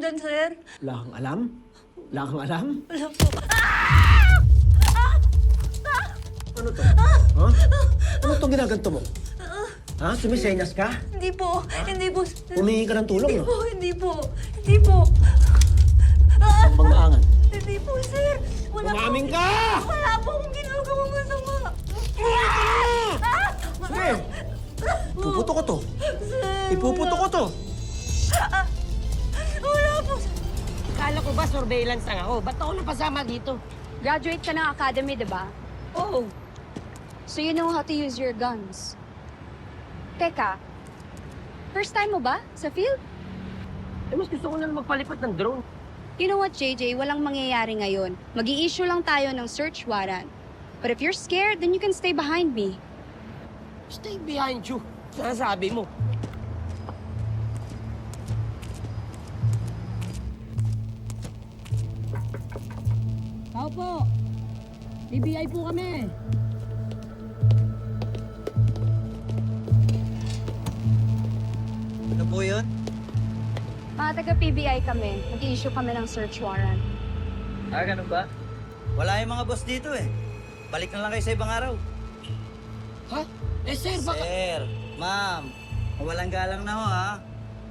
dyan, sir. Wala kang alam? Wala kang alam? Wala po. Ano to? Ha? Ano itong ginaganto mo? Ha? Sumisenyas ka? Hindi po. Hindi po. Humingi ka ng tulong, Hindi no? po. Hindi po. Hindi po. Ang bang maangan? Hindi po, sir. Wala po. Umamin ka! Wala po akong ginagawang masama. Sige! Puputo ko to. Sir, Ipuputo ko to. wala po, sir. Kala ko ba surveillance lang ako? Ba't ako napasama dito? Graduate ka ng academy, di ba? Oo. So you know how to use your guns. Teka, first time mo ba sa field? Eh, mas gusto ko na magpalipat ng drone. You know what, JJ? Walang mangyayari ngayon. Mag-i-issue lang tayo ng search warrant. But if you're scared, then you can stay behind me. Stay behind you. Sinasabi mo. Tao po. BBI po kami. Ano po yun? Mga taga-PBI kami. Mag-i-issue kami ng search warrant. Ganun ba? Wala yung mga boss dito eh. Balik na lang kayo sa ibang araw. Ha? Eh, sir, baka... Sir, ma'am, mawalang galang na ho ha.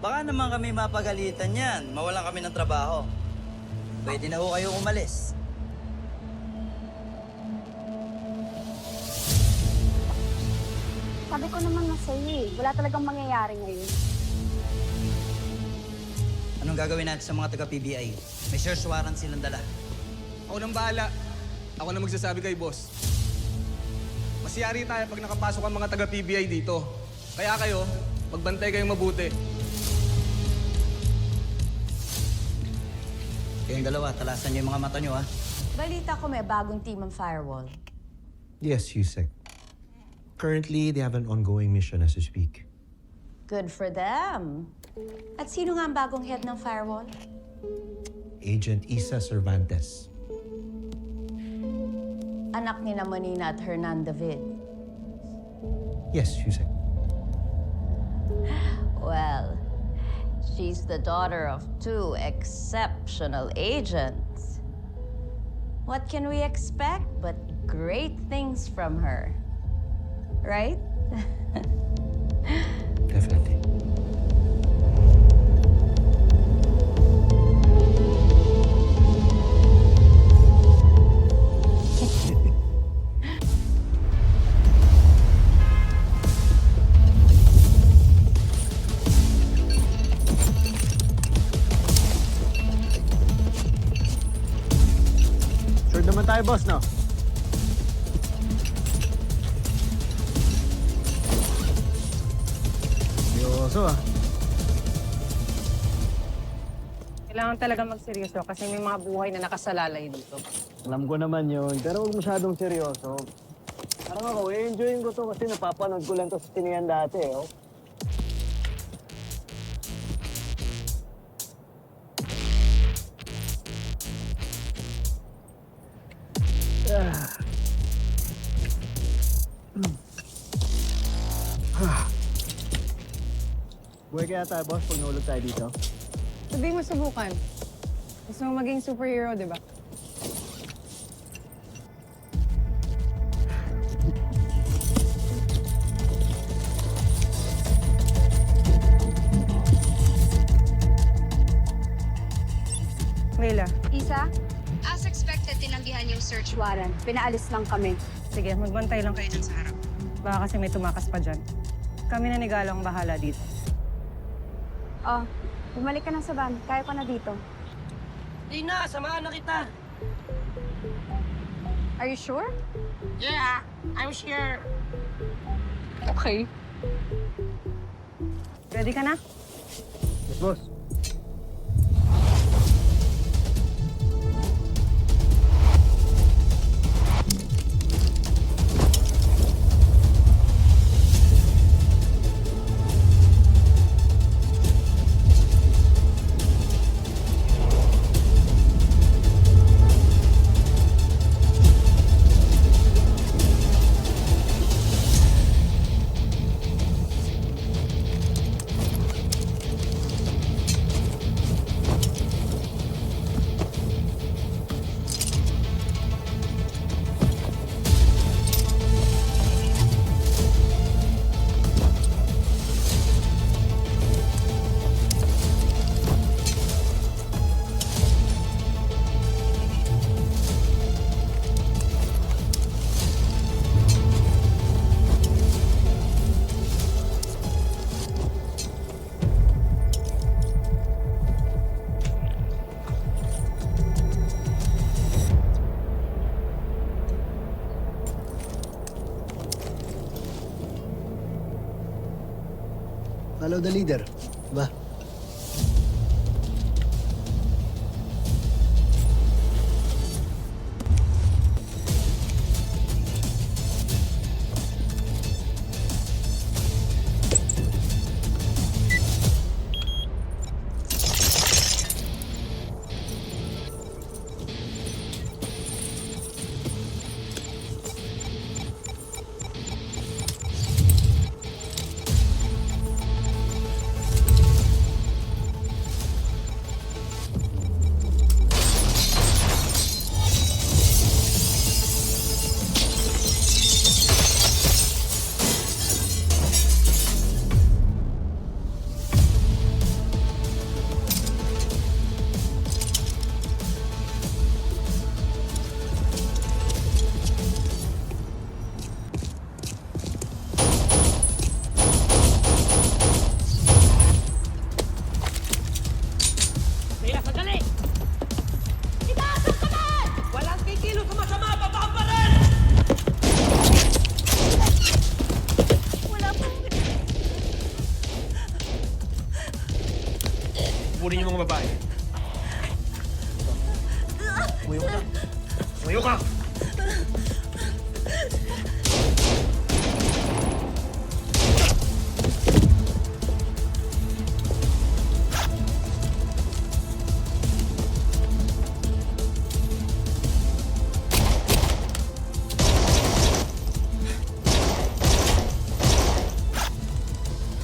Baka naman kami mapagalitan yan. Mawalan kami ng trabaho. Pwede na ho kayo umalis. Sabi ko naman na sa'yo eh. Wala talagang mangyayari ngayon. Anong gagawin natin sa mga taga-PBI? May search warrant silang dala. Ako nang bahala. Ako na magsasabi kay boss. Masiyari tayo pag nakapasok ang mga taga-PBI dito. Kaya kayo, magbantay kayong mabuti. Kayong dalawa, talasan niyo yung mga mata niyo ha. Balita ko may bagong team ang firewall. Yes, Yusek. Currently, they have an ongoing mission as we speak. Good for them. At sino nga ang bagong head ng firewall? Agent Isa Cervantes. Anak ni na Manina at Hernan David. Yes, Yusek. Well, she's the daughter of two exceptional agents. What can we expect but great things from her? Right? Definitely. Sure naman tayo, boss, no? Seryoso, ah. Kailangan talaga magseryoso kasi may mga buhay na nakasalalay dito. Alam ko naman yun, pero huwag masyadong seryoso. Parang ako, enjoyin ko to kasi napapanood ko lang to sa tinihan dati, eh, oh. Buhay kaya tayo, boss, pag naulog tayo dito? Sabihin mo subukan. Gusto mo maging superhero, di ba? Leila, Isa, as expected, tinanggihan yung search warrant. Pinaalis lang kami. sige, magbantay lang kayo dyan sa harap. Baka kasi may tumakas pa dyan. Kami na ni Galo ang bahala dito. Oh, bumalik ka na sa van. Kaya ko na dito. Di na, samahan na kita. Are you sure? Yeah, I'm sure. Okay. Ready ka na? Yes, boss. Follow the leader. Diba? Bella, sandali! Itaas ang kamay! Walang kikilo sa masama, babaan pa rin! Wala po. Kunin yung mga babae. Umuyo ka. Umuyo ka!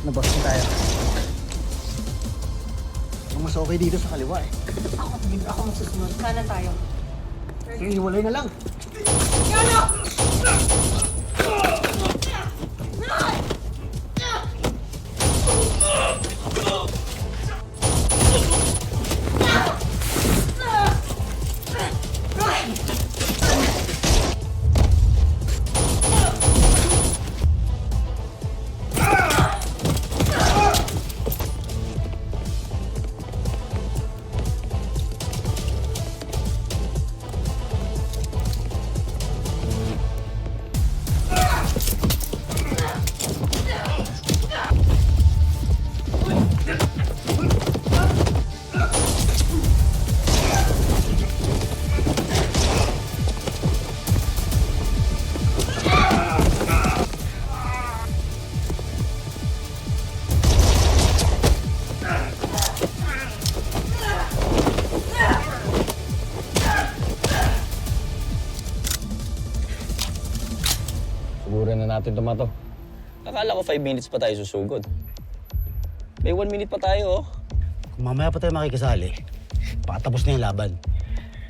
Nabasin tayo. Ang mas okay dito sa kaliwa eh. Ako magsusunod. Kanan tayo. Sige, hiwalay na lang. Siguro na natin tomato. Akala ko 5 minutes pa tayo susugod. May 1 minute pa tayo, oh. Kung mamaya pa tayo makikisali, pakatapos na yung laban.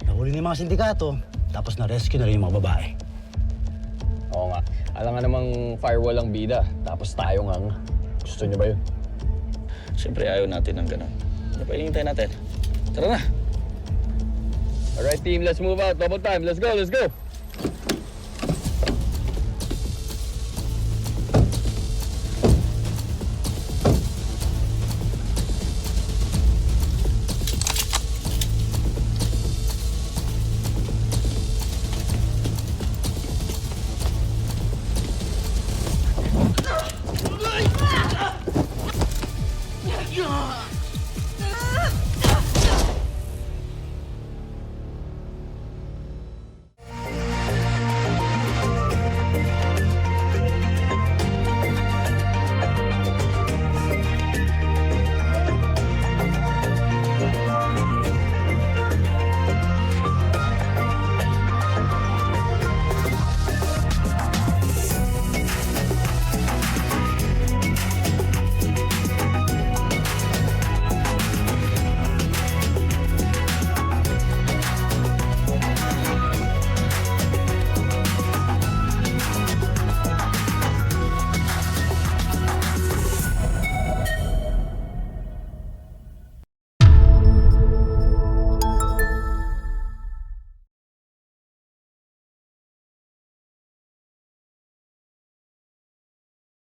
Nahuli na yung mga sindikato, tapos na-rescue na rin yung mga babae. Oo nga. Alam nga namang firewall ang bida, tapos tayo ngang. Gusto niyo ba yun? Siyempre ayaw natin ng ganun. Ano pa hinihintay natin? Tara na! Alright team, let's move out. Double time. Let's go, let's go!